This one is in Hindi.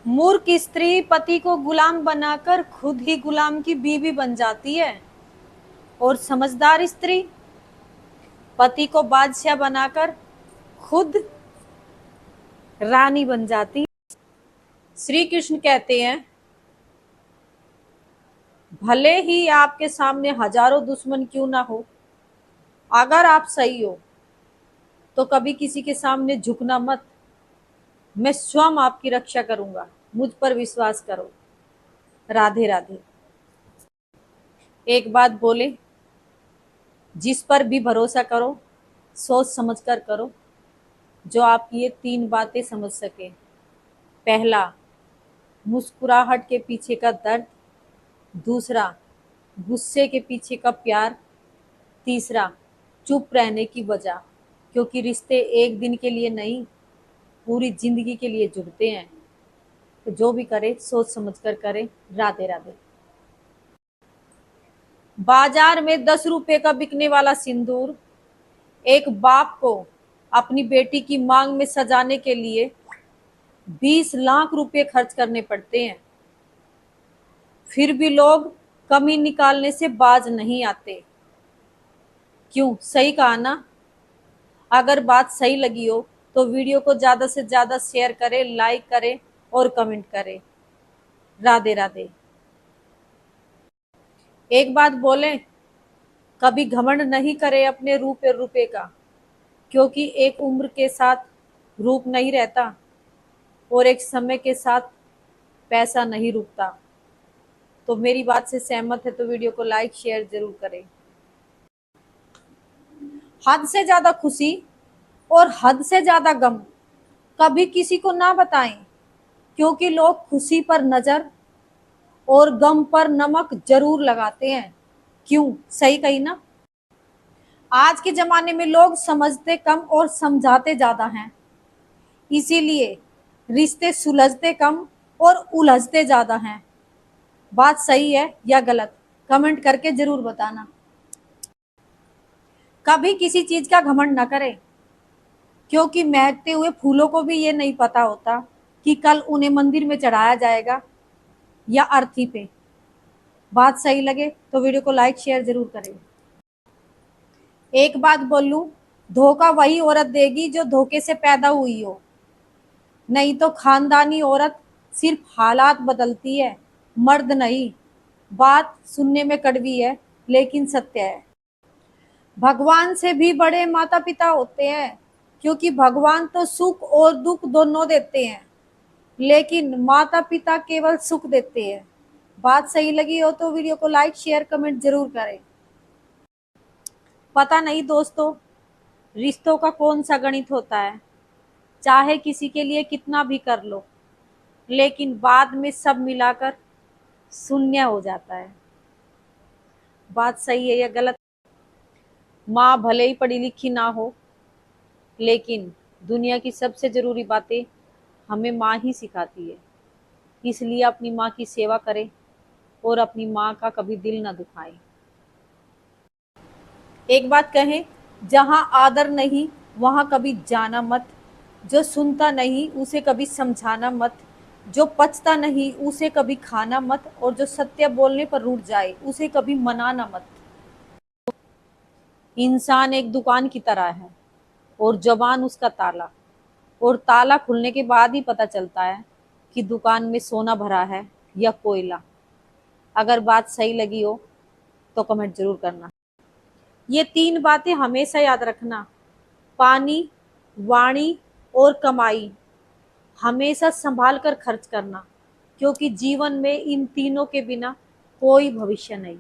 मूर्ख स्त्री पति को गुलाम बनाकर खुद ही गुलाम की बीवी बन जाती है और समझदार स्त्री पति को बादशाह बनाकर खुद रानी बन जाती है। श्री कृष्ण कहते हैं, भले ही आपके सामने हजारों दुश्मन क्यों ना हो, अगर आप सही हो तो कभी किसी के सामने झुकना मत। मैं स्वयं आपकी रक्षा करूंगा, मुझ पर विश्वास करो। राधे राधे। एक बात बोले, जिस पर भी भरोसा करो सोच समझ कर करो, जो आपकी ये 3 बातें समझ सके। पहला, मुस्कुराहट के पीछे का दर्द। दूसरा, गुस्से के पीछे का प्यार। तीसरा, चुप रहने की वजह, क्योंकि रिश्ते एक दिन के लिए नहीं, पूरी जिंदगी के लिए जुड़ते हैं। तो जो भी करे सोच समझ कर करे। राधे राधे। बाजार में 10 रुपए का बिकने वाला सिंदूर एक बाप को अपनी बेटी की मांग में सजाने के लिए 20 लाख रुपए खर्च करने पड़ते हैं, फिर भी लोग कमी निकालने से बाज नहीं आते। क्यों? सही कहा ना। अगर बात सही लगी हो तो वीडियो को ज्यादा से ज्यादा शेयर करें, लाइक करें और कमेंट करें। राधे राधे। एक बात बोलें, कभी घमंड नहीं करे अपने रूप और रुपए का, क्योंकि एक उम्र के साथ रूप नहीं रहता और एक समय के साथ पैसा नहीं रुकता। तो मेरी बात से सहमत है तो वीडियो को लाइक शेयर जरूर करें। हद से ज्यादा खुशी और हद से ज्यादा गम कभी किसी को ना बताएं, क्योंकि लोग खुशी पर नजर और गम पर नमक जरूर लगाते हैं। क्यों? सही कही ना। आज के जमाने में लोग समझते कम और समझाते ज्यादा हैं, इसीलिए रिश्ते सुलझते कम और उलझते ज्यादा हैं। बात सही है या गलत कमेंट करके जरूर बताना। कभी किसी चीज का घमंड न करें, क्योंकि महकते हुए फूलों को भी ये नहीं पता होता कि कल उन्हें मंदिर में चढ़ाया जाएगा या अर्थी पे। बात सही लगे तो वीडियो को लाइक शेयर जरूर करें। एक बात बोलूं, धोखा वही औरत देगी जो धोखे से पैदा हुई हो, नहीं तो खानदानी औरत सिर्फ हालात बदलती है, मर्द नहीं। बात सुनने में कड़वी है लेकिन सत्य है। भगवान से भी बड़े माता पिता होते हैं, क्योंकि भगवान तो सुख और दुख दोनों देते हैं, लेकिन माता पिता केवल सुख देते हैं। बात सही लगी हो तो वीडियो को लाइक शेयर कमेंट जरूर करें। पता नहीं दोस्तों, रिश्तों का कौन सा गणित होता है, चाहे किसी के लिए कितना भी कर लो, लेकिन बाद में सब मिलाकर शून्य हो जाता है। बात सही है या गलत? माँ भले ही पढ़ी लिखी ना हो, लेकिन दुनिया की सबसे जरूरी बातें हमें माँ ही सिखाती है। इसलिए अपनी माँ की सेवा करें और अपनी माँ का कभी दिल ना दुखाएं। एक बात कहें, जहाँ आदर नहीं वहाँ कभी जाना मत। जो सुनता नहीं उसे कभी समझाना मत। जो पचता नहीं उसे कभी खाना मत। और जो सत्य बोलने पर रुठ जाए उसे कभी मनाना मत। इंसान एक दुकान की तरह है और जुबान उसका ताला, और ताला खुलने के बाद ही पता चलता है कि दुकान में सोना भरा है या कोयला। अगर बात सही लगी हो तो कमेंट जरूर करना। ये 3 बातें हमेशा याद रखना, पानी, वाणी और कमाई हमेशा संभाल कर खर्च करना, क्योंकि जीवन में इन तीनों के बिना कोई भविष्य नहीं।